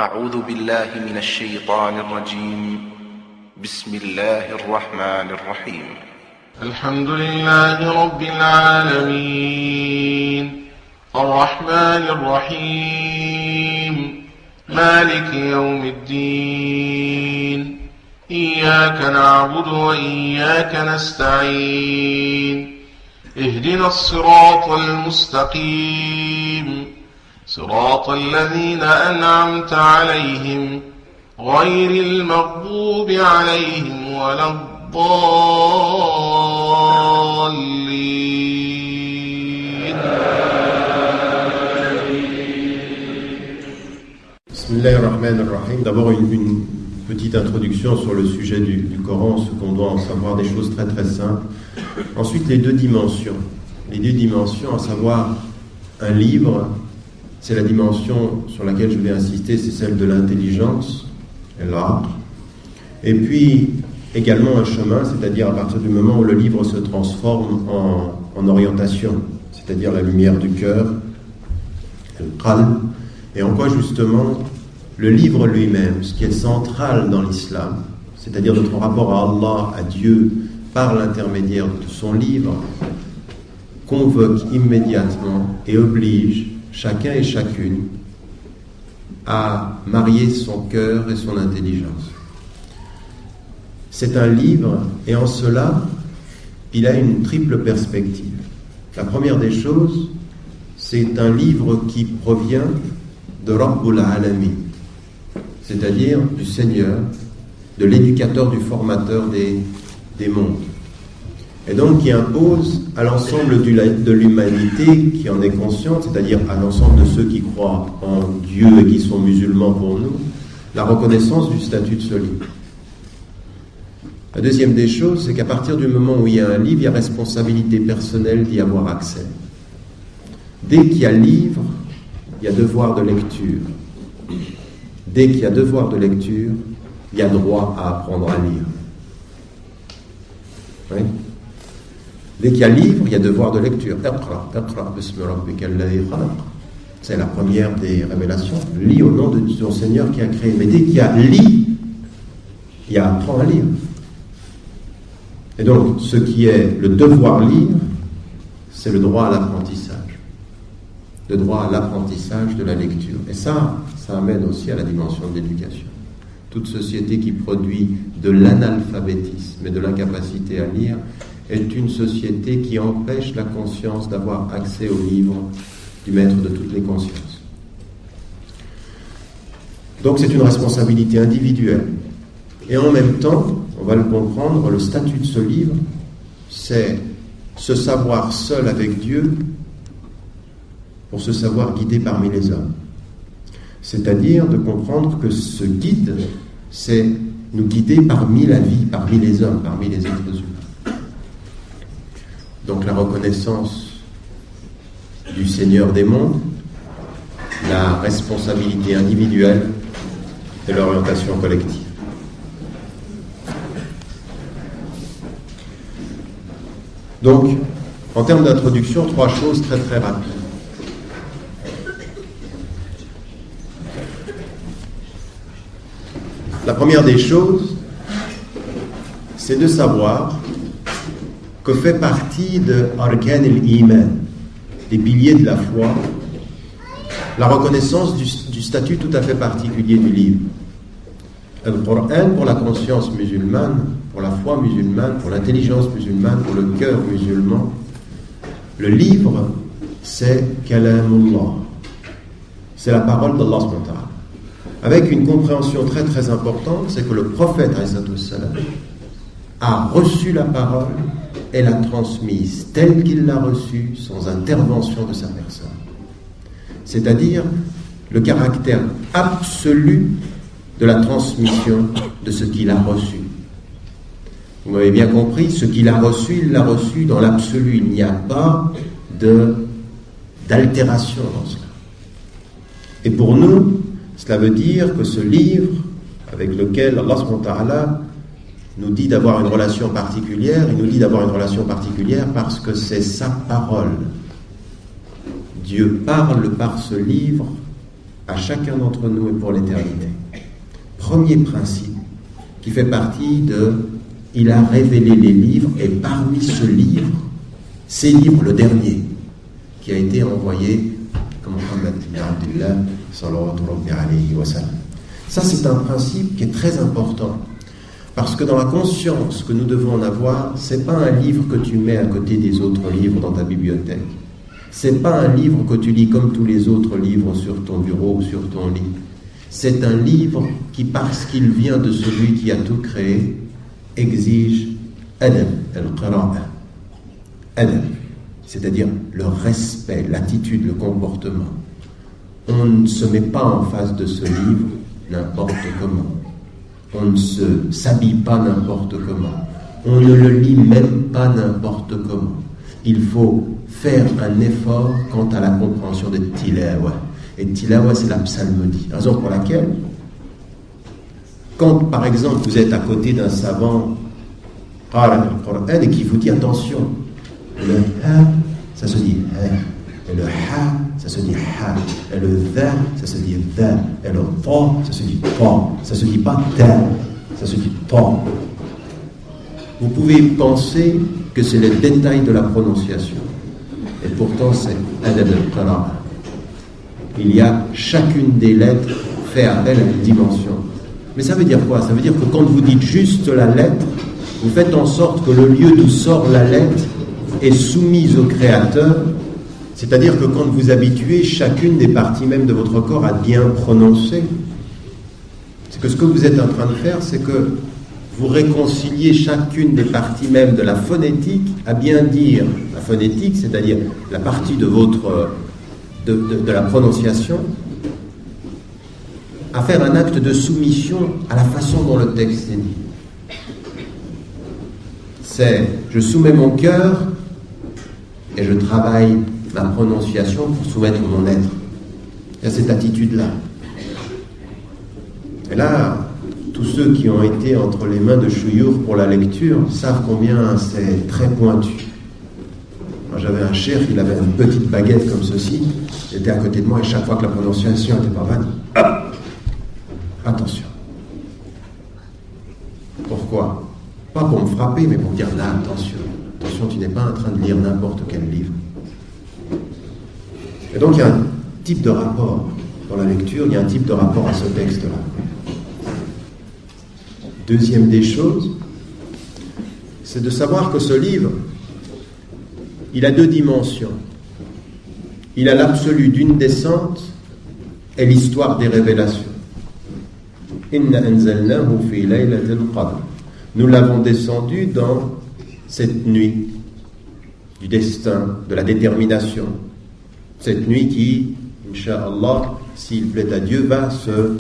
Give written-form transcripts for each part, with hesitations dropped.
أعوذ بالله من الشيطان الرجيم بسم الله الرحمن الرحيم الحمد لله رب العالمين الرحمن الرحيم مالك يوم الدين إياك نعبد وإياك نستعين اهدنا الصراط المستقيم صراط الذين أنعمت عليهم غير المغضوب عليهم ولا الضالين. Bismillahirrahmanirrahim. D'abord une petite introduction sur le sujet du Coran, ce qu'on doit en savoir, des choses très très simples. Ensuite les deux dimensions, à savoir un livre. C'est la dimension sur laquelle je vais insister, c'est celle de l'intelligence, l'art. Et puis, également un chemin, c'est-à-dire à partir du moment où le livre se transforme en orientation, c'est-à-dire la lumière du cœur, le qalb, et en quoi justement le livre lui-même, ce qui est central dans l'islam, c'est-à-dire notre rapport à Allah, à Dieu, par l'intermédiaire de son livre, convoque immédiatement et oblige chacun et chacune à marier son cœur et son intelligence. C'est un livre, et en cela, il a une triple perspective. La première des choses, c'est un livre qui provient de Rabbul Alamin, c'est-à-dire du Seigneur, de l'éducateur, du formateur des mondes. Et donc qui impose à l'ensemble de l'humanité qui en est consciente, c'est-à-dire à l'ensemble de ceux qui croient en Dieu et qui sont musulmans pour nous, la reconnaissance du statut de ce livre. La deuxième des choses, c'est qu'à partir du moment où il y a un livre, il y a responsabilité personnelle d'y avoir accès. Dès qu'il y a livre, il y a devoir de lecture. Dès qu'il y a devoir de lecture, il y a droit à apprendre à lire. Oui. Dès qu'il y a livre, il y a devoir de lecture. C'est la première des révélations. Lis au nom de ton Seigneur qui a créé. Mais dès qu'il y a lit, il y a apprends à lire. Et donc, ce qui est le devoir lire, c'est le droit à l'apprentissage. Le droit à l'apprentissage de la lecture. Et ça amène aussi à la dimension de l'éducation. Toute société qui produit de l'analphabétisme et de l'incapacité à lire est une société qui empêche la conscience d'avoir accès au livre du maître de toutes les consciences. Donc c'est une responsabilité individuelle. Et en même temps, on va le comprendre, le statut de ce livre, c'est se savoir seul avec Dieu pour se savoir guidé parmi les hommes. C'est-à-dire de comprendre que ce guide, c'est nous guider parmi la vie, parmi les hommes, parmi les êtres humains. Donc la reconnaissance du Seigneur des mondes, la responsabilité individuelle et l'orientation collective. Donc, en termes d'introduction, 3 choses très très rapides. La première des choses, c'est de savoir que fait partie de Arkan al-Iman, des piliers de la foi, la reconnaissance du statut tout à fait particulier du livre. Le Coran, pour la conscience musulmane, pour la foi musulmane, pour l'intelligence musulmane, pour le cœur musulman, le livre, c'est Kalamullah. C'est la parole d'Allah subhanahu wa ta'ala. Avec une compréhension très très importante, c'est que le prophète a reçu la parole et l'a transmise telle qu'il l'a reçue, sans intervention de sa personne. C'est-à-dire le caractère absolu de la transmission de ce qu'il a reçu. Vous m'avez bien compris, ce qu'il a reçu, il l'a reçu dans l'absolu. Il n'y a pas d'altération dans cela. Et pour nous, cela veut dire que ce livre, avec lequel Allah subhanahu wa ta'ala nous dit d'avoir une relation particulière, il nous dit d'avoir une relation particulière parce que c'est sa parole. Dieu parle par ce livre à chacun d'entre nous et pour l'éternité. Premier principe qui fait partie de « Il a révélé les livres » et parmi ce livre, ces livres, le dernier, qui a été envoyé comme Muhammad ibn Abdullah sallallahu alayhi wa sallam. Ça, c'est un principe qui est très important. Parce que dans la conscience que nous devons en avoir, c'est pas un livre que tu mets à côté des autres livres dans ta bibliothèque. C'est pas un livre que tu lis comme tous les autres livres sur ton bureau ou sur ton lit. C'est un livre qui, parce qu'il vient de celui qui a tout créé, exige adab al-qira'a. Adab, c'est-à-dire le respect, l'attitude, le comportement. On ne se met pas en face de ce livre n'importe comment. On ne s'habille pas n'importe comment. On ne le lit même pas n'importe comment. Il faut faire un effort quant à la compréhension de tilawa. Et tilawa, c'est la psalmodie. Raison pour laquelle, quand par exemple vous êtes à côté d'un savant et qui vous dit attention, le ha, ça se dit ha, et le ha, ça se dit ha, et le dha, ça se dit dha, et le ta, ça se dit ta, ça se dit pas ta, ça se dit ta. Vous pouvez penser que c'est le détail de la prononciation, et pourtant c'est adab al-qira'a. Il y a chacune des lettres fait appel à une dimension. Mais ça veut dire quoi? Ça veut dire que quand vous dites juste la lettre, vous faites en sorte que le lieu d'où sort la lettre est soumise au Créateur, c'est-à-dire que quand vous habituez chacune des parties même de votre corps à bien prononcer, c'est que ce que vous êtes en train de faire, c'est que vous réconciliez chacune des parties même de la phonétique à bien dire la phonétique, c'est-à-dire la partie de votre de la prononciation, à faire un acte de soumission à la façon dont le texte est dit. C'est je soumets mon cœur et je travaille ma prononciation pour soumettre mon être. Il y a cette attitude-là. Et là, tous ceux qui ont été entre les mains de Chouyour pour la lecture savent combien c'est très pointu. Moi, j'avais un cheikh, il avait une petite baguette comme ceci, il était à côté de moi et chaque fois que la prononciation était pas bonne, hop, attention. Pourquoi? Pas pour me frapper, mais pour dire là, attention, tu n'es pas en train de lire n'importe quel livre. Et donc il y a un type de rapport dans la lecture, il y a un type de rapport à ce texte-là. Deuxième des choses, c'est de savoir que ce livre, il a deux dimensions. Il a l'absolu d'une descente et l'histoire des révélations. Inna anzalnahu fi laylatil qadr. Nous l'avons descendu dans cette nuit du destin, de la détermination. Cette nuit qui, Inch'Allah, s'il plaît à Dieu, va se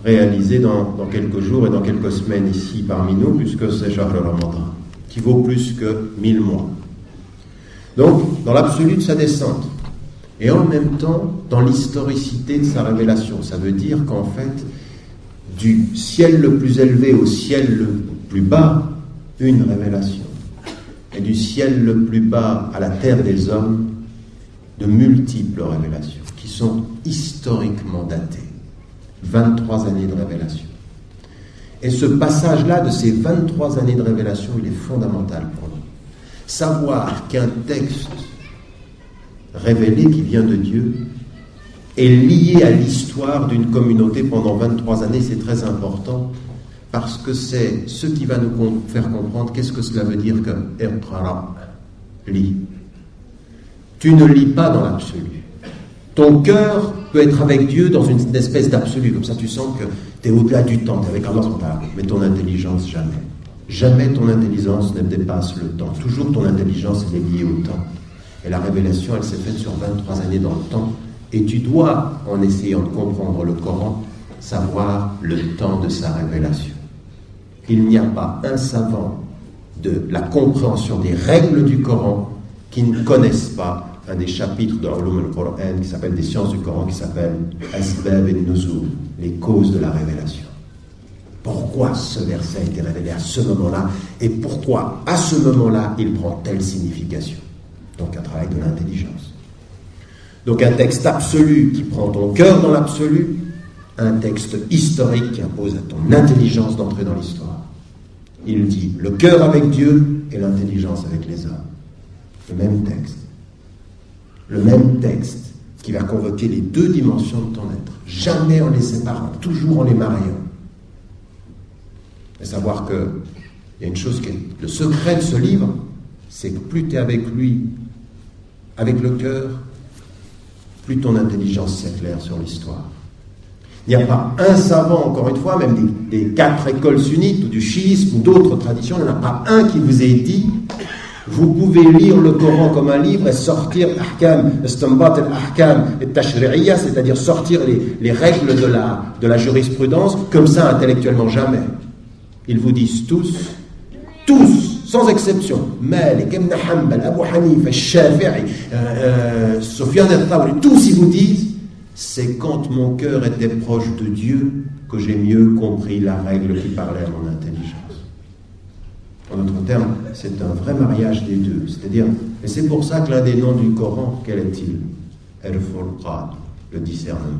réaliser dans quelques jours et dans quelques semaines ici parmi nous, puisque c'est Shahr al-Ramadan, qui vaut plus que 1000 mois. Donc, dans l'absolu de sa descente, et en même temps, dans l'historicité de sa révélation. Ça veut dire qu'en fait, du ciel le plus élevé au ciel le plus bas, une révélation. Et du ciel le plus bas à la terre des hommes, de multiples révélations, qui sont historiquement datées. 23 années de révélation. Et ce passage-là, de ces 23 années de révélation, il est fondamental pour nous. Savoir qu'un texte révélé qui vient de Dieu est lié à l'histoire d'une communauté pendant 23 années, c'est très important, parce que c'est ce qui va nous faire comprendre qu'est-ce que cela veut dire que Iqra, lis. Tu ne lis pas dans l'absolu. Ton cœur peut être avec Dieu dans une espèce d'absolu, comme ça tu sens que tu es au-delà du temps, tu es avec Allah, mais ton intelligence jamais. Jamais ton intelligence ne dépasse le temps. Toujours ton intelligence est liée au temps. Et la révélation, elle s'est faite sur 23 années dans le temps. Et tu dois, en essayant de comprendre le Coran, savoir le temps de sa révélation. Il n'y a pas un savant de la compréhension des règles du Coran qui ne connaisse pas un des chapitres de Ulum al-Qur'an qui s'appelle des sciences du Coran, qui s'appelle Asbab al-Nuzul, les causes de la révélation. Pourquoi ce verset a été révélé à ce moment-là et pourquoi à ce moment-là il prend telle signification. Donc un travail de l'intelligence. Donc un texte absolu qui prend ton cœur dans l'absolu, un texte historique qui impose à ton intelligence d'entrer dans l'histoire. Il dit le cœur avec Dieu et l'intelligence avec les hommes. Le même texte. Le même texte qui va convoquer les deux dimensions de ton être. Jamais en les séparant, toujours en les mariant. Et savoir que il y a une chose qui est le secret de ce livre, c'est que plus tu es avec lui, avec le cœur, plus ton intelligence s'éclaire sur l'histoire. Il n'y a pas un savant, encore une fois, même des 4 écoles sunnites ou du chiisme ou d'autres traditions, il n'y en a pas un qui vous ait dit vous pouvez lire le Coran comme un livre et sortir l'ahkam, istinbat al-ahkam et tashri'iyya, c'est-à-dire sortir les règles de la jurisprudence comme ça intellectuellement, jamais. Ils vous disent tous, sans exception, Malik, Ibn Hanbal, Abu Hanifa, Shafi'i, Sufyan al-Thawri, tous ils vous disent c'est quand mon cœur était proche de Dieu que j'ai mieux compris la règle qui parlait à mon intelligence. En d'autres termes, c'est un vrai mariage des deux. C'est-à-dire, et c'est pour ça que l'un des noms du Coran, quel est-il? Al-Furqan, le discernement.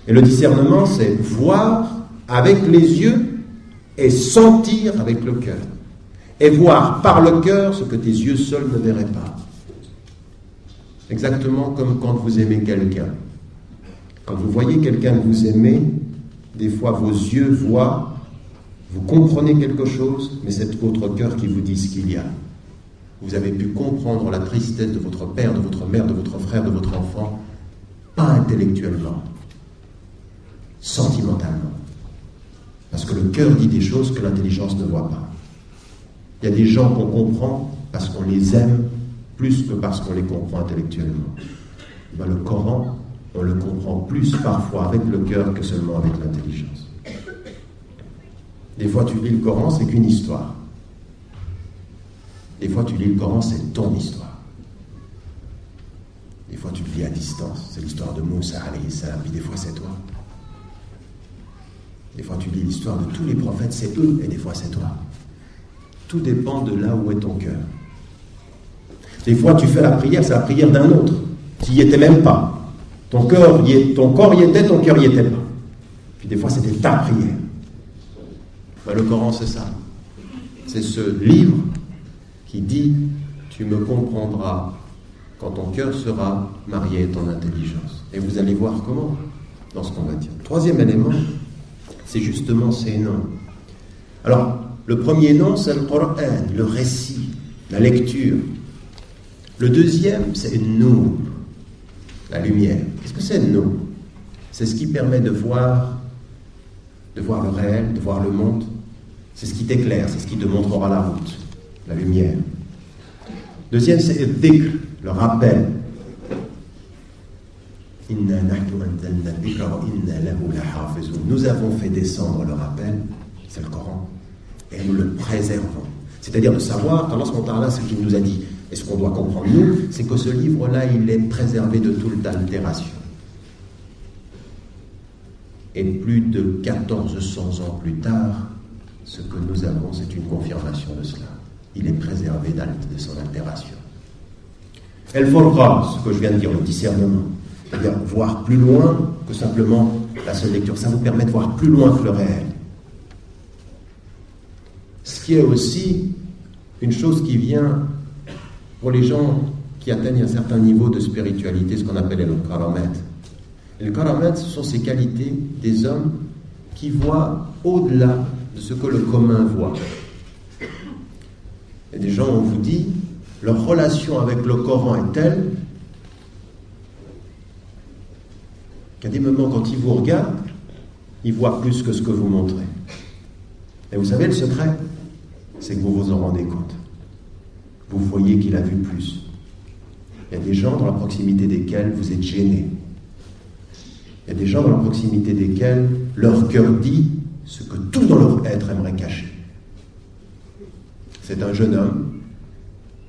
Et le discernement, c'est voir avec les yeux et sentir avec le cœur. Et voir par le cœur ce que tes yeux seuls ne verraient pas. Exactement comme quand vous aimez quelqu'un. Quand vous voyez quelqu'un que vous aimez, des fois vos yeux voient, vous comprenez quelque chose, mais c'est votre cœur qui vous dit ce qu'il y a. Vous avez pu comprendre la tristesse de votre père, de votre mère, de votre frère, de votre enfant, pas intellectuellement, sentimentalement. Parce que le cœur dit des choses que l'intelligence ne voit pas. Il y a des gens qu'on comprend parce qu'on les aime plus que parce qu'on les comprend intellectuellement. Ben, le Coran, on le comprend plus parfois avec le cœur que seulement avec l'intelligence. Des fois, tu lis le Coran, c'est qu'une histoire. Des fois, tu lis le Coran, c'est ton histoire. Des fois, tu le lis à distance. C'est l'histoire de Moussa, alayhi salam, puis des fois, c'est toi. Des fois, tu lis l'histoire de tous les prophètes, c'est eux, et des fois, c'est toi. Tout dépend de là où est ton cœur. Des fois, tu fais la prière, c'est la prière d'un autre. Tu n'y étais même pas. Ton corps y était, ton cœur n'y était pas. Puis des fois, c'était ta prière. Ben, le Coran, c'est ça. C'est ce livre qui dit « Tu me comprendras quand ton cœur sera marié à ton intelligence. » Et vous allez voir comment dans ce qu'on va dire. Troisième élément, c'est justement ces noms. Alors, le premier nom, c'est le Coran, le récit, la lecture. Le deuxième, c'est Nour, la lumière. Qu'est-ce que c'est Nour? C'est ce qui permet de voir le réel, de voir le monde. C'est ce qui t'éclaire, c'est ce qui te montrera la route, la lumière. Deuxième, c'est le dhikr, le rappel. Nous avons fait descendre le rappel, c'est le Coran, et nous le préservons. C'est-à-dire de savoir, Allah subhanahu wa ta'ala, ce qu'il nous a dit, et ce qu'on doit comprendre nous, c'est que ce livre-là, il est préservé de toute altération. Et plus de 1400 ans plus tard, ce que nous avons, c'est une confirmation de cela. Il est préservé de son altération. El Furqan, ce que je viens de dire, le discernement. C'est-à-dire voir plus loin que simplement la seule lecture. Ça vous permet de voir plus loin que le réel. Ce qui est aussi une chose qui vient pour les gens qui atteignent un certain niveau de spiritualité, ce qu'on appelle le karamat. Le karamat, ce sont ces qualités des hommes qui voient au-delà de ce que le commun voit. Et des gens, on vous dit, leur relation avec le Coran est telle qu'à des moments, quand ils vous regardent, ils voient plus que ce que vous montrez. Et vous savez, le secret, c'est que vous vous en rendez compte. Vous voyez qu'il a vu plus. Il y a des gens dans la proximité desquels vous êtes gênés. Il y a des gens dans la proximité desquels leur cœur dit ce que tout dans leur être aimerait cacher. C'est un jeune homme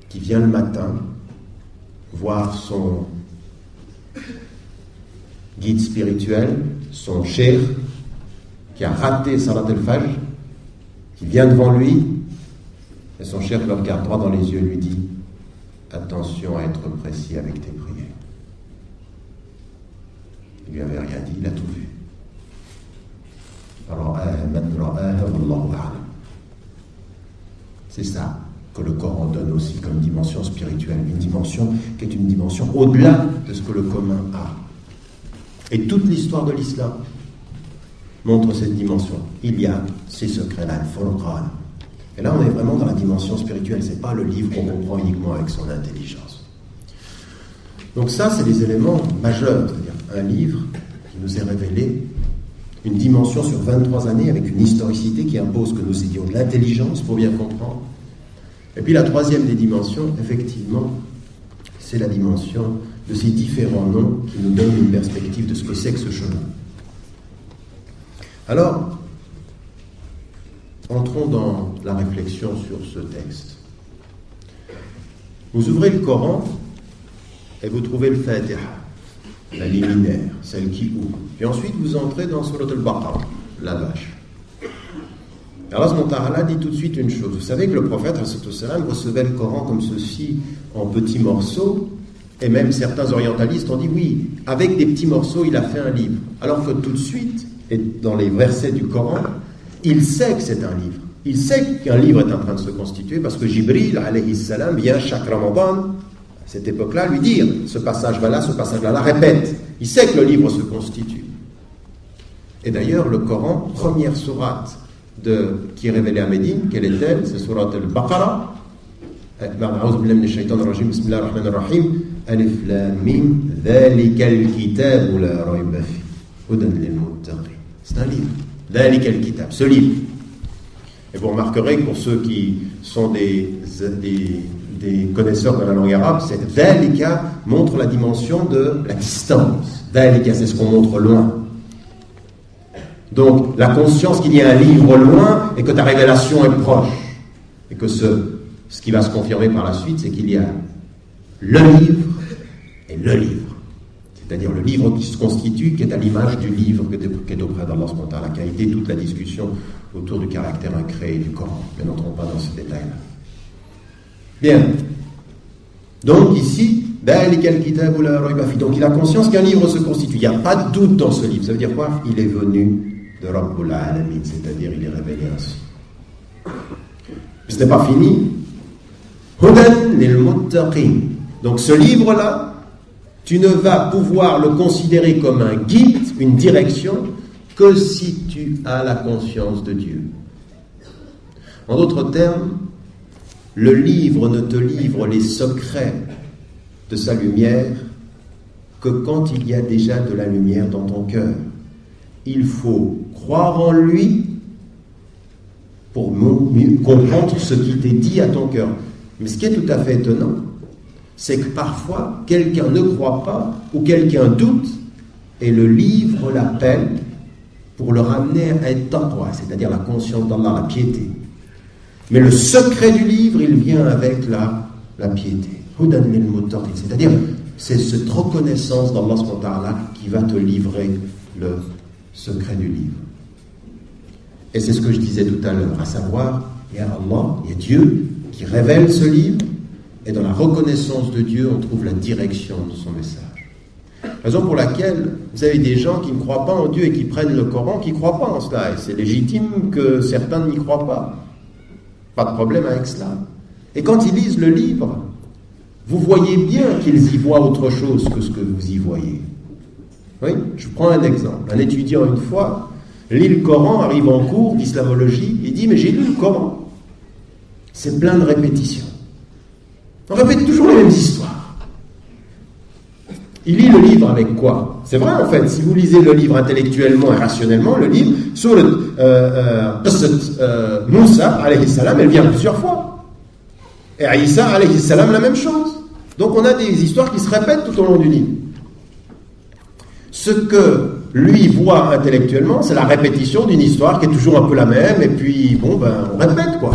qui vient le matin voir son guide spirituel, son cheikh, qui a raté Salat al-Fajr, qui vient devant lui, et son cheikh le regarde droit dans les yeux et lui dit « Attention à être précis avec tes prières. Il lui avait rien dit, il a tout vu. C'est ça que le Coran donne aussi comme dimension spirituelle, une dimension qui est une dimension au-delà de ce que le commun a. Et toute l'histoire de l'islam montre cette dimension. Il y a ces secrets-là, le Furqan. Et là, on est vraiment dans la dimension spirituelle. C'est pas le livre qu'on comprend uniquement avec son intelligence. Donc ça, c'est des éléments majeurs, c'est-à-dire un livre qui nous est révélé, une dimension sur 23 années avec une historicité qui impose que nous ayons de l'intelligence pour bien comprendre. Et puis la troisième des dimensions, effectivement, c'est la dimension de ces différents noms qui nous donnent une perspective de ce que c'est que ce chemin. Alors, entrons dans la réflexion sur ce texte. Vous ouvrez le Coran et vous trouvez le Fatiha, la liminaire, celle qui ouvre. Et ensuite, vous entrez dans Surat al-Baqarah, la vache. Alors, Allah subhanahu wa ta'ala dit tout de suite une chose. Vous savez que le prophète, recevait le Coran comme ceci, en petits morceaux, et même certains orientalistes ont dit, oui, avec des petits morceaux, il a fait un livre. Alors que tout de suite, et dans les versets du Coran, il sait que c'est un livre. Il sait qu'un livre est en train de se constituer, parce que Jibril, alayhi salam, vient chaque Ramadan, à cette époque-là, lui dire, ce passage va là, ce passage là, répète. Il sait que le livre se constitue. Et d'ailleurs, le Coran, première sourate qui est révélée à Médine, quelle est-elle? C'est sourate al-Baqarah. Bismillah ar-Rahman ar-Rahim. Alif Lam Mim. Dhalika al-kitab la rayba fi. Hudan lil-muttaqin. C'est un livre. Dhalika al-kitab, ce livre. Et vous remarquerez que pour ceux qui sont des connaisseurs de la langue arabe, c'est Dhalika montre la dimension de la distance. Dhalika, c'est ce qu'on montre loin. Donc, la conscience qu'il y a un livre loin et que ta révélation est proche. Et que ce qui va se confirmer par la suite, c'est qu'il y a le livre et le livre. C'est-à-dire le livre qui se constitue, qui est à l'image du livre qui est auprès d'Allah subhanahu wa ta'ala, qui a été toute la discussion autour du caractère incréé du Coran. Mais n'entrons pas dans ce détail-là. Bien. Donc ici, donc il a conscience qu'un livre se constitue. Il n'y a pas de doute dans ce livre. Ça veut dire quoi? Il est venu de Rabbul Alamin, c'est-à-dire il est révélé ainsi. Ce n'est pas fini. Hudan lil muttaqin. Donc ce livre-là, tu ne vas pouvoir le considérer comme un guide, une direction, que si tu as la conscience de Dieu. En d'autres termes, le livre ne te livre les secrets de sa lumière que quand il y a déjà de la lumière dans ton cœur. Il faut croire en lui pour mieux comprendre ce qui t'est dit à ton cœur. Mais ce qui est tout à fait étonnant, c'est que parfois, quelqu'un ne croit pas ou quelqu'un doute et le livre l'appelle pour le ramener à être taqwa, c'est-à-dire la conscience d'Allah, la piété. Mais le secret du livre, il vient avec la piété. Hudan lil muttaqin, c'est-à-dire c'est cette reconnaissance d'Allah subhanahu wa ta'ala qui va te livrer le secret du livre. Et c'est ce que je disais tout à l'heure, à savoir, il y a Allah, il y a Dieu qui révèle ce livre, et dans la reconnaissance de Dieu, on trouve la direction de son message. Raison pour laquelle vous avez des gens qui ne croient pas en Dieu et qui prennent le Coran, qui ne croient pas en cela, et c'est légitime que certains n'y croient pas. Pas de problème avec cela. Et quand ils lisent le livre, vous voyez bien qu'ils y voient autre chose que ce que vous y voyez. Oui, je prends un exemple. Un étudiant, une fois, lit le Coran, arrive en cours d'islamologie, il dit, mais j'ai lu le Coran. C'est plein de répétitions. On répète toujours les mêmes histoires. Il lit le livre avec quoi? C'est vrai, en fait, si vous lisez le livre intellectuellement et rationnellement, le livre, sur Moussa, alayhi salam, elle vient plusieurs fois. Et Isa, alayhi salam, la même chose. Donc on a des histoires qui se répètent tout au long du livre. Ce que lui voit intellectuellement, c'est la répétition d'une histoire qui est toujours un peu la même, et puis, on répète, quoi.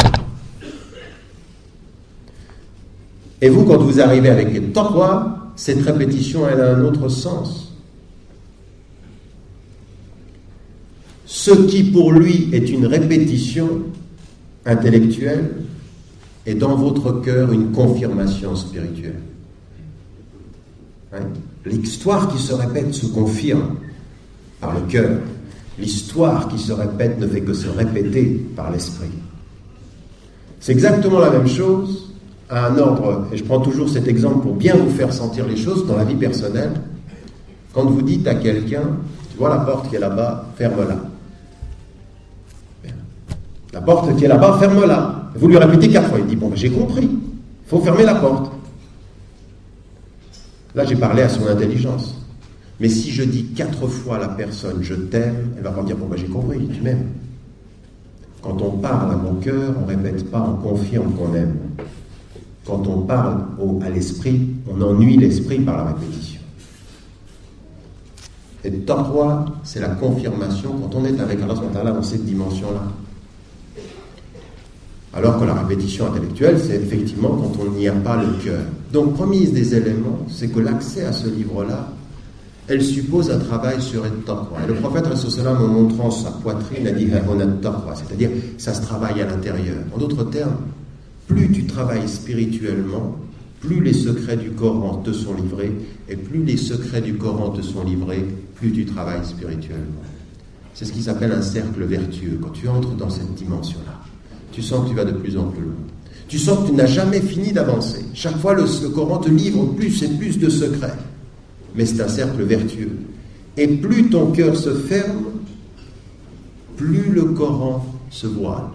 Et vous, quand vous arrivez avec les taqwa, cette répétition, elle a un autre sens. Ce qui, pour lui, est une répétition intellectuelle, est dans votre cœur une confirmation spirituelle. Hein? L'histoire qui se répète se confirme par le cœur. L'histoire qui se répète ne fait que se répéter par l'esprit. C'est exactement la même chose à un ordre, et je prends toujours cet exemple pour bien vous faire sentir les choses dans la vie personnelle. Quand vous dites à quelqu'un, tu vois la porte qui est là-bas, ferme-la. La porte qui est là-bas, ferme-la. Vous lui répétez 4 fois, il dit, bon, ben, j'ai compris, il faut fermer la porte. Là, j'ai parlé à son intelligence. Mais si je dis 4 fois à la personne, je t'aime, elle va pas dire, bon, ben, j'ai compris, tu m'aimes. Quand on parle à mon cœur, on ne répète pas, on confirme qu'on aime. Quand on parle à l'esprit, on ennuie l'esprit par la répétition. Et taqwa, c'est la confirmation quand on est avec Allah dans cette dimension-là. Alors que la répétition intellectuelle, c'est effectivement quand on n'y a pas le cœur. Donc, premier des éléments, c'est que l'accès à ce livre-là, elle suppose un travail sur le taqwa. Et le prophète, en montrant sa poitrine, a dit « taqwa », c'est-à-dire ça se travaille à l'intérieur. En d'autres termes, plus tu travailles spirituellement, plus les secrets du Coran te sont livrés, et plus les secrets du Coran te sont livrés, plus tu travailles spirituellement. C'est ce qui s'appelle un cercle vertueux. Quand tu entres dans cette dimension-là, tu sens que tu vas de plus en plus loin. Tu sens que tu n'as jamais fini d'avancer. Chaque fois, le Coran te livre plus et plus de secrets. Mais c'est un cercle vertueux. Et plus ton cœur se ferme, plus le Coran se voile.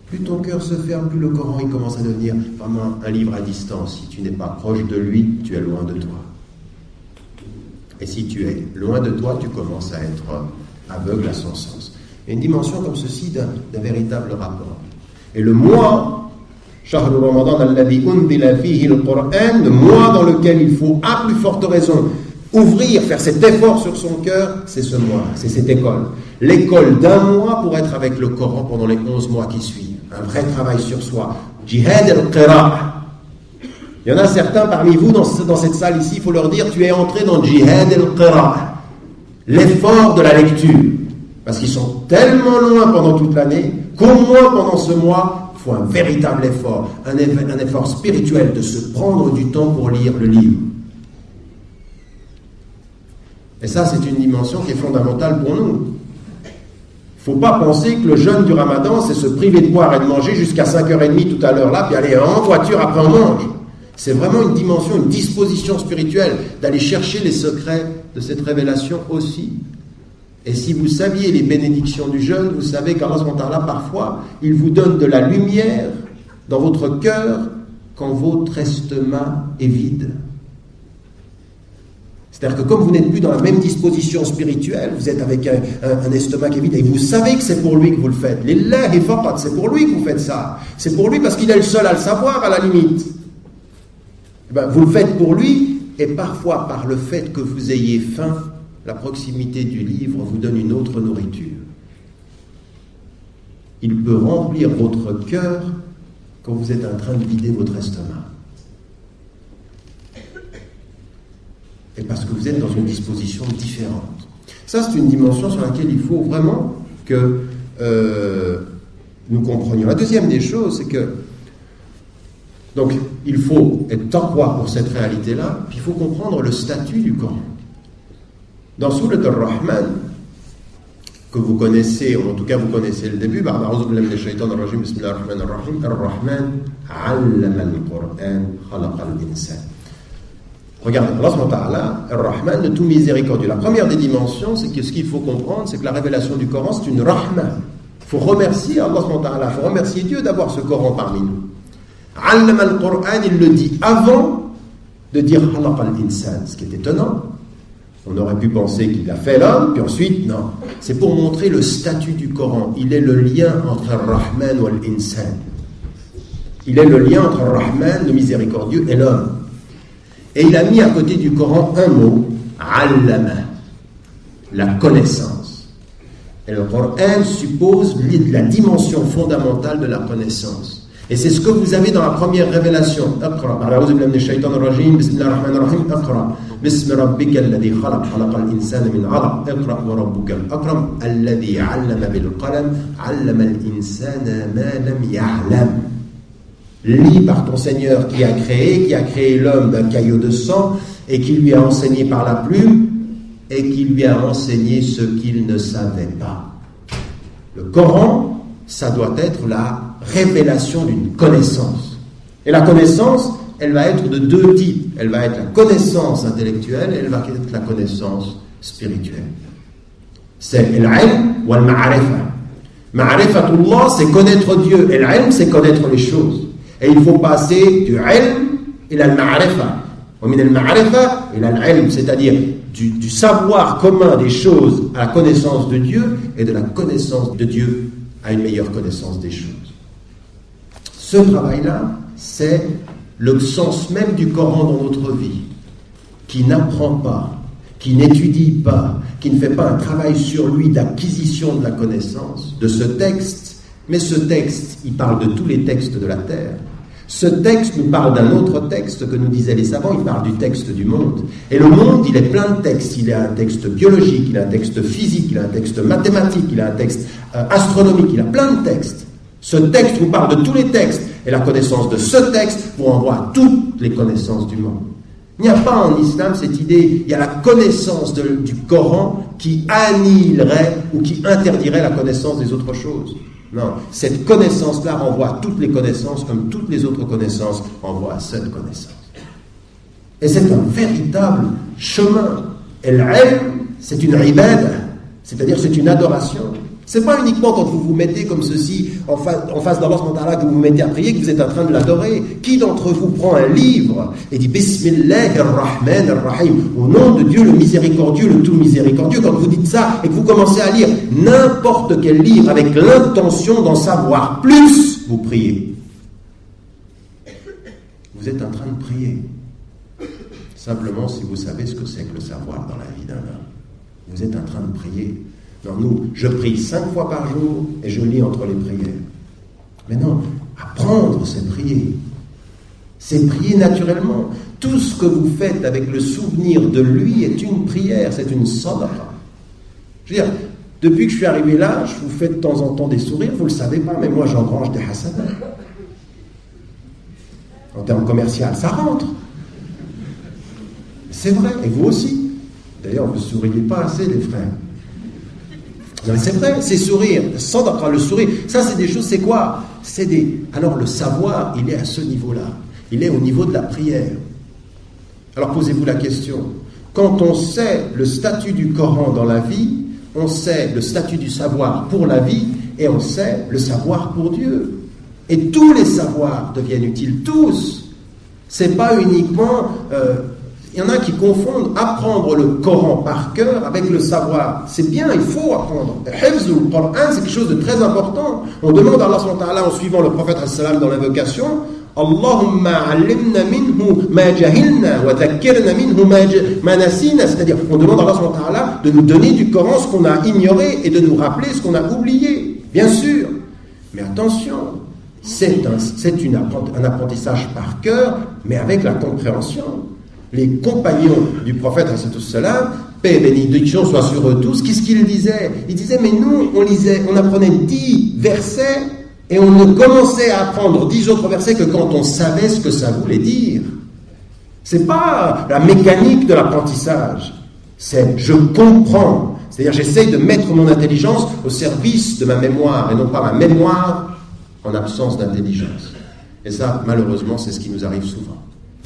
Plus ton cœur se ferme, plus le Coran il commence à devenir vraiment un livre à distance. Si tu n'es pas proche de lui, tu es loin de toi. Et si tu es loin de toi, tu commences à être aveugle à son sens. Il y a une dimension comme ceci d'un véritable rapport. Et le mois, Shahr Ramadan alladhi unzila fihi al-Qur'an, le mois dans lequel il faut, à plus forte raison, ouvrir, faire cet effort sur son cœur, c'est ce mois, c'est cette école. L'école d'un mois pour être avec le Coran pendant les 11 mois qui suivent. Un vrai travail sur soi. Jihad al-Qira'a. Il y en a certains parmi vous dans cette salle ici, il faut leur dire, tu es entré dans Jihad al-Qira'a. L'effort de la lecture. Parce qu'ils sont tellement loin pendant toute l'année, qu'au moins pendant ce mois, il faut un véritable effort. Un effort spirituel de se prendre du temps pour lire le livre. Et ça, c'est une dimension qui est fondamentale pour nous. Il ne faut pas penser que le jeûne du Ramadan, c'est se priver de boire et de manger jusqu'à 5h30 tout à l'heure là, puis aller en voiture, après on mange. C'est vraiment une dimension, une disposition spirituelle d'aller chercher les secrets de cette révélation aussi. Et si vous saviez les bénédictions du jeûne, vous savez qu'Allah SWT, parfois, il vous donne de la lumière dans votre cœur quand votre estomac est vide. C'est-à-dire que comme vous n'êtes plus dans la même disposition spirituelle, vous êtes avec un estomac qui est vide, et vous savez que c'est pour lui que vous le faites. Lillahi faqat, c'est pour lui que vous faites ça. C'est pour lui parce qu'il est le seul à le savoir, à la limite. Et bien, vous le faites pour lui, et parfois par le fait que vous ayez faim, la proximité du livre vous donne une autre nourriture. Il peut remplir votre cœur quand vous êtes en train de vider votre estomac. Et parce que vous êtes dans une disposition différente. Ça, c'est une dimension sur laquelle il faut vraiment que nous comprenions. La deuxième des choses, c'est que donc, il faut être taqwa pour cette réalité-là, puis il faut comprendre le statut du Coran. Dans Surat Ar-Rahman, que vous connaissez, ou en tout cas vous connaissez le début, Bismillahir-Rahmanir-Rahim, Ar-Rahman, 'allama al-Qur'an, khalaqa al-insan. Regardez, Allah subhanahu wa ta'ala, Ar-Rahman, de tout miséricordieux. La première des dimensions, c'est que ce qu'il faut comprendre, c'est que la révélation du Coran, c'est une rahma. Il faut remercier Allah subhanahu wa ta'ala, il faut remercier Dieu d'avoir ce Coran parmi nous. 'Allama al-Qur'an, il le dit avant de dire khalaqa al-insan, ce qui est étonnant. On aurait pu penser qu'il a fait l'homme, puis ensuite, non. C'est pour montrer le statut du Coran. Il est le lien entre Ar-Rahman et Al-Insan. Il est le lien entre Ar-Rahman, le miséricordieux, et l'homme. Et il a mis à côté du Coran un mot, Allama, la connaissance. Et le Coran suppose la dimension fondamentale de la connaissance. Et c'est ce que vous avez dans la première révélation. Iqra, a'udhu billahi minash shaitanir rajim, bismillahir rahmanir rahim, iqra, bismi rabbikal ladhi khalaq, khalaqal insana min 'alaq, iqra wa rabbukal akram, alladhi 'allama bil qalam, 'allama al insana ma lam ya'lam. Lis par ton Seigneur qui a créé l'homme d'un caillot de sang et qui lui a enseigné par la plume et qui lui a enseigné ce qu'il ne savait pas. Le Coran, ça doit être la révélation d'une connaissance. Et la connaissance, elle va être de deux types. Elle va être la connaissance intellectuelle et elle va être la connaissance spirituelle. C'est l'ilm ou al-ma'arifa. Ma'arifatullah, c'est connaître Dieu. Et l'ilm, c'est connaître les choses. Et il faut passer du ilm ila al-ma'arifa. Wa min al-ma'arifa ila al-ilm, c'est-à-dire du savoir commun des choses à la connaissance de Dieu et de la connaissance de Dieu à une meilleure connaissance des choses. Ce travail-là, c'est le sens même du Coran dans notre vie. Qui n'apprend pas, qui n'étudie pas, qui ne fait pas un travail sur lui d'acquisition de la connaissance, de ce texte, mais ce texte, il parle de tous les textes de la terre. Ce texte nous parle d'un autre texte que nous disaient les savants, il parle du texte du monde. Et le monde, il est plein de textes. Il a un texte biologique, il a un texte physique, il a un texte mathématique, il a un texte astronomique, il a plein de textes. Ce texte vous parle de tous les textes. Et la connaissance de ce texte vous renvoie à toutes les connaissances du monde. Il n'y a pas en islam cette idée, il y a la connaissance du Coran qui annihilerait ou qui interdirait la connaissance des autres choses. Non, cette connaissance-là renvoie à toutes les connaissances, comme toutes les autres connaissances renvoient à cette connaissance. Et c'est un véritable chemin. Et l'ilm, c'est une ibada, c'est-à-dire c'est une adoration. C'est pas uniquement quand vous vous mettez comme ceci en face d'Allah subhanahu wa ta'ala que vous vous mettez à prier que vous êtes en train de l'adorer. Qui d'entre vous prend un livre et dit Bismillahir Rahmanir Rahim, au nom de Dieu le miséricordieux, le tout miséricordieux. Quand vous dites ça et que vous commencez à lire n'importe quel livre avec l'intention d'en savoir plus, vous priez. Vous êtes en train de prier. Simplement si vous savez ce que c'est que le savoir dans la vie d'un homme. Vous êtes en train de prier. Non, nous, je prie 5 fois par jour et je lis entre les prières. Mais non, apprendre, c'est prier. C'est prier naturellement. Tout ce que vous faites avec le souvenir de lui est une prière, c'est une sadaqa. Je veux dire, depuis que je suis arrivé là, je vous fais de temps en temps des sourires, vous ne le savez pas, mais moi j'engrange des hasanats. En termes commerciaux, ça rentre. C'est vrai, et vous aussi. D'ailleurs, vous ne souriez pas assez, les frères. Non, mais c'est vrai, c'est sourire, sadaqa, le sourire, ça c'est des choses, c'est quoi? Alors le savoir, il est à ce niveau-là, il est au niveau de la prière. Alors posez-vous la question, quand on sait le statut du Coran dans la vie, on sait le statut du savoir pour la vie, et on sait le savoir pour Dieu. Et tous les savoirs deviennent utiles, tous. C'est pas uniquement... il y en a qui confondent apprendre le Coran par cœur avec le savoir. C'est bien, il faut apprendre. Le Coran, c'est quelque chose de très important. On demande à Allah subhanahu wa ta'ala en suivant le prophète dans l'invocation, Allahumma allimna minhu ma jahilna wa dhakkirna minhu ma nasina. C'est-à-dire, on demande à Allah subhanahu wa ta'ala de nous donner du Coran ce qu'on a ignoré et de nous rappeler ce qu'on a oublié. Bien sûr. Mais attention, c'est un apprentissage par cœur, mais avec la compréhension. Les compagnons du prophète, paix et bénédiction soit sur eux tous, qu'est-ce qu'ils disaient? Ils disaient, mais nous, on apprenait 10 versets et on ne commençait à apprendre 10 autres versets que quand on savait ce que ça voulait dire. C'est pas la mécanique de l'apprentissage, c'est je comprends. C'est-à-dire j'essaye de mettre mon intelligence au service de ma mémoire et non pas ma mémoire en absence d'intelligence. Et ça, malheureusement, c'est ce qui nous arrive souvent.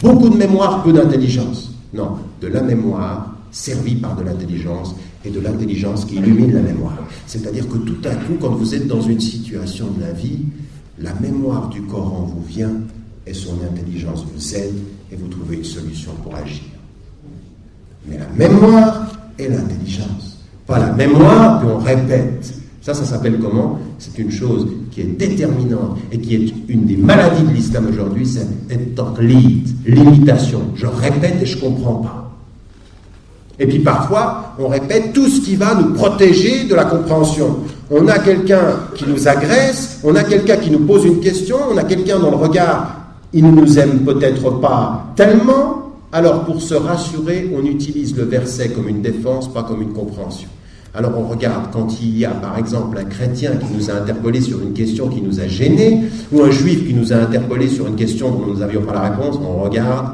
Beaucoup de mémoire, peu d'intelligence. Non, de la mémoire servie par de l'intelligence et de l'intelligence qui illumine la mémoire. C'est-à-dire que tout à coup, quand vous êtes dans une situation de la vie, la mémoire du Coran vous vient et son intelligence vous aide et vous trouvez une solution pour agir. Mais la mémoire et l'intelligence. Pas la mémoire qu'on répète. Ça s'appelle comment? C'est une chose qui est déterminante et qui est une des maladies de l'islam aujourd'hui, c'est l'imitation. Je répète et je ne comprends pas. Et puis parfois, on répète tout ce qui va nous protéger de la compréhension. On a quelqu'un qui nous agresse, on a quelqu'un qui nous pose une question, on a quelqu'un dont le regard, il ne nous aime peut-être pas tellement, alors pour se rassurer, on utilise le verset comme une défense, pas comme une compréhension. Alors on regarde quand il y a par exemple un chrétien qui nous a interpellés sur une question qui nous a gênés, ou un juif qui nous a interpellés sur une question dont nous n'avions pas la réponse, on regarde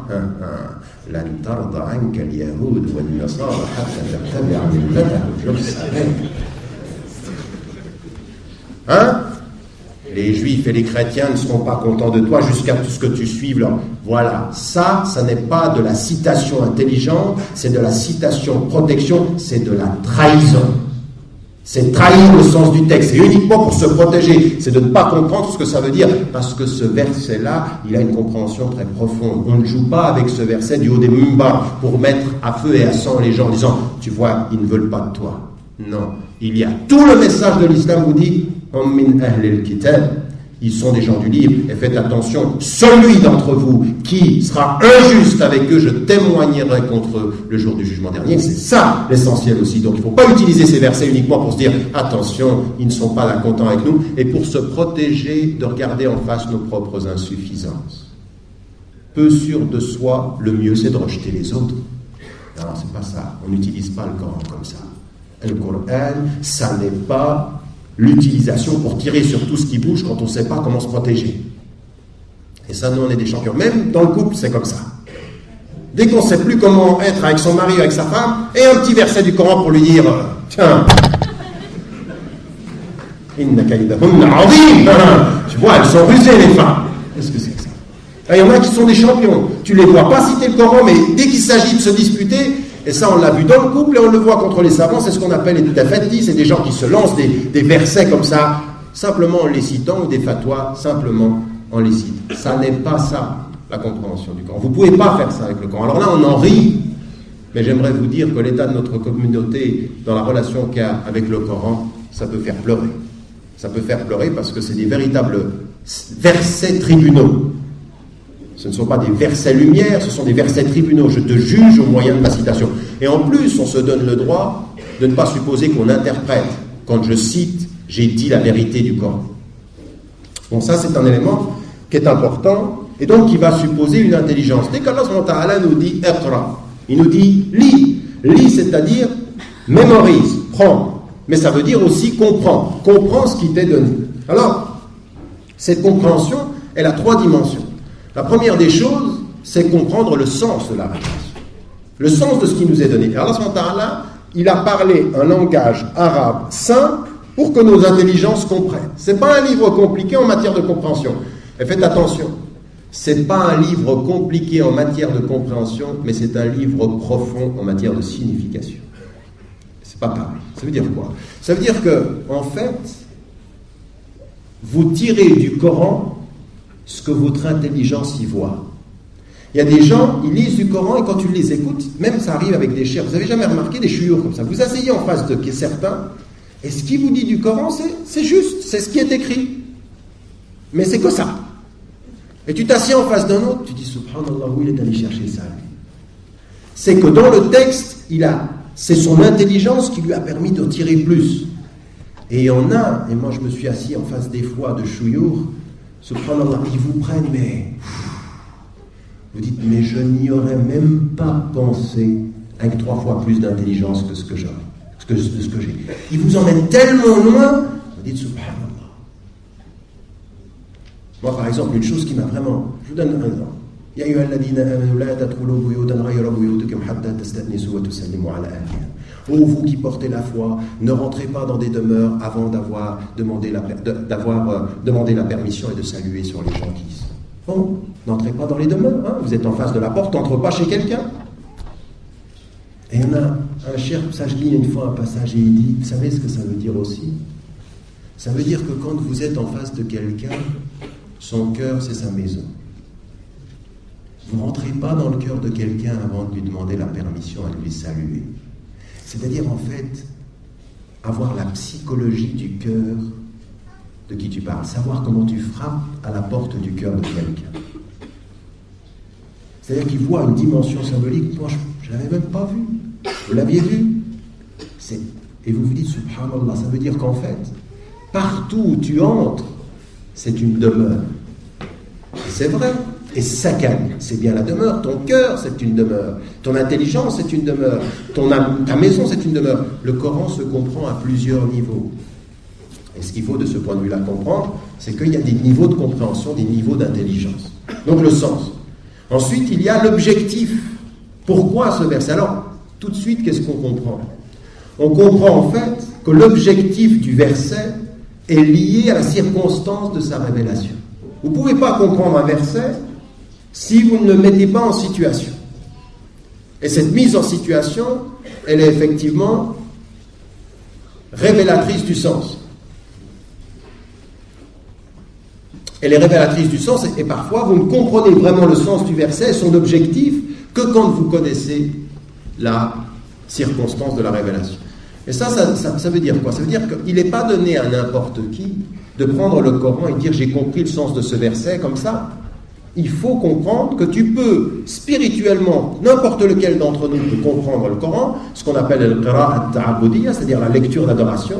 Lan tarda anka al-yahud wa an-nasara hatta tattabi'a millatahum. Je le savais. Hein? Les juifs et les chrétiens ne seront pas contents de toi jusqu'à ce que tu suives leur... Voilà, ça n'est pas de la citation intelligente, c'est de la citation protection, c'est de la trahison. C'est trahir le sens du texte, et uniquement pour se protéger, c'est de ne pas comprendre ce que ça veut dire, parce que ce verset-là, il a une compréhension très profonde. On ne joue pas avec ce verset du haut des Mumba pour mettre à feu et à sang les gens en disant, tu vois, ils ne veulent pas de toi. Non, il y a tout le message de l'islam vous dit, min ahlil kitab, ils sont des gens du livre, et faites attention, celui d'entre vous qui sera injuste avec eux, je témoignerai contre eux le jour du jugement dernier. C'est ça l'essentiel aussi. Donc il ne faut pas utiliser ces versets uniquement pour se dire attention, ils ne sont pas là contents avec nous, et pour se protéger de regarder en face nos propres insuffisances. Peu sûr de soi, le mieux c'est de rejeter les autres. Non, c'est pas ça. On n'utilise pas le Coran comme ça. Le Coran, ça n'est pas l'utilisation pour tirer sur tout ce qui bouge quand on ne sait pas comment se protéger. Et ça, nous, on est des champions. Même dans le couple, c'est comme ça. Dès qu'on ne sait plus comment être avec son mari ou avec sa femme, et un petit verset du Coran pour lui dire tiens, inna kaydahunna azim. Tu vois, elles sont rusées, les femmes. Qu'est-ce que c'est que ça? Il y en a qui sont des champions. Tu ne les vois pas citer le Coran, mais dès qu'il s'agit de se disputer, et ça, on l'a vu dans le couple et on le voit contre les savants, c'est ce qu'on appelle les tafadis, c'est des gens qui se lancent des versets comme ça, simplement en les citant, ou des fatwas, simplement en les citant. Ça n'est pas ça, la compréhension du Coran. Vous ne pouvez pas faire ça avec le Coran. Alors là, on en rit, mais j'aimerais vous dire que l'état de notre communauté, dans la relation qu'il y a avec le Coran, ça peut faire pleurer. Ça peut faire pleurer parce que c'est des véritables versets tribunaux. Ce ne sont pas des versets lumière, ce sont des versets tribunaux. Je te juge au moyen de ma citation. Et en plus, on se donne le droit de ne pas supposer qu'on interprète. Quand je cite, j'ai dit la vérité du Coran. Bon, ça, c'est un élément qui est important et donc qui va supposer une intelligence. Dès qu'Allah nous dit « Iqra », il nous dit « lis ». Lis, c'est-à-dire mémorise, prends. Mais ça veut dire aussi comprends. Comprends ce qui t'est donné. Alors, cette compréhension, elle a 3 dimensions. La première des choses, c'est comprendre le sens de la révélation. Le sens de ce qui nous est donné. Allah subhanahu wa ta'ala, il a parlé un langage arabe simple pour que nos intelligences comprennent. Ce n'est pas un livre compliqué en matière de compréhension. Et faites attention, ce n'est pas un livre compliqué en matière de compréhension, mais c'est un livre profond en matière de signification. C'est pas pareil. Ça veut dire quoi? Ça veut dire que, en fait, vous tirez du Coran ce que votre intelligence y voit. Il y a des gens, ils lisent du Coran et quand tu les écoutes, même ça arrive avec des chers. Vous n'avez jamais remarqué des chouyours comme ça? Vous asseyez en face de certains et ce qui vous dit du Coran, c'est juste, c'est ce qui est écrit. Mais c'est que ça. Et tu t'assieds en face d'un autre, tu dis subhanallah, où il est allé chercher ça? C'est que dans le texte, c'est son intelligence qui lui a permis de tirer plus. Et il y en a, et moi je me suis assis en face des fois de chouyours, subhanallah, ils vous prennent, mais vous dites, mais je n'y aurais même pas pensé avec 3 fois plus d'intelligence que ce que j'ai. Ils vous emmènent tellement loin, vous dites subhanallah. Moi, par exemple, une chose qui m'a vraiment... Je vous donne un exemple. Ya ayyuhalladhina amanu la tadkhulu buyutan ghayra buyutikum hatta tasta'nisu wa tusallimu ala ahliha. Ô vous qui portez la foi, ne rentrez pas dans des demeures avant d'avoir demandé la permission et de saluer sur les gens qui y sont. Bon, n'entrez pas dans les demeures, hein. Vous êtes en face de la porte, n'entrez pas chez quelqu'un. Et il y en a un cher, ça je lis une fois un passage et il dit, vous savez ce que ça veut dire aussi? Ça veut dire que quand vous êtes en face de quelqu'un, son cœur c'est sa maison. Vous ne rentrez pas dans le cœur de quelqu'un avant de lui demander la permission et de lui saluer. C'est-à-dire, en fait, avoir la psychologie du cœur de qui tu parles. Savoir comment tu frappes à la porte du cœur de quelqu'un. C'est-à-dire qu'il voit une dimension symbolique. Moi, je ne l'avais même pas vue. Vous l'aviez vue? Et vous vous dites, subhanallah, ça veut dire qu'en fait, partout où tu entres, c'est une demeure. Et c'est vrai. Et sakan, c'est bien la demeure. Ton cœur, c'est une demeure. Ton intelligence, c'est une demeure. Ta maison, c'est une demeure. Le Coran se comprend à plusieurs niveaux. Et ce qu'il faut de ce point de vue-là comprendre, c'est qu'il y a des niveaux de compréhension, des niveaux d'intelligence. Donc le sens. Ensuite, il y a l'objectif. Pourquoi ce verset? Alors, tout de suite, qu'est-ce qu'on comprend? On comprend en fait que l'objectif du verset est lié à la circonstance de sa révélation. Vous ne pouvez pas comprendre un verset si vous ne le mettez pas en situation. Et cette mise en situation, elle est effectivement révélatrice du sens. Elle est révélatrice du sens et parfois vous ne comprenez vraiment le sens du verset et son objectif que quand vous connaissez la circonstance de la révélation. Et ça veut dire quoi? Ça veut dire qu'il n'est pas donné à n'importe qui de prendre le Coran et dire j'ai compris le sens de ce verset comme ça. Il faut comprendre que tu peux spirituellement, n'importe lequel d'entre nous peut comprendre le Coran, ce qu'on appelle le qira'at ta'abudiyya, c'est-à-dire la lecture d'adoration,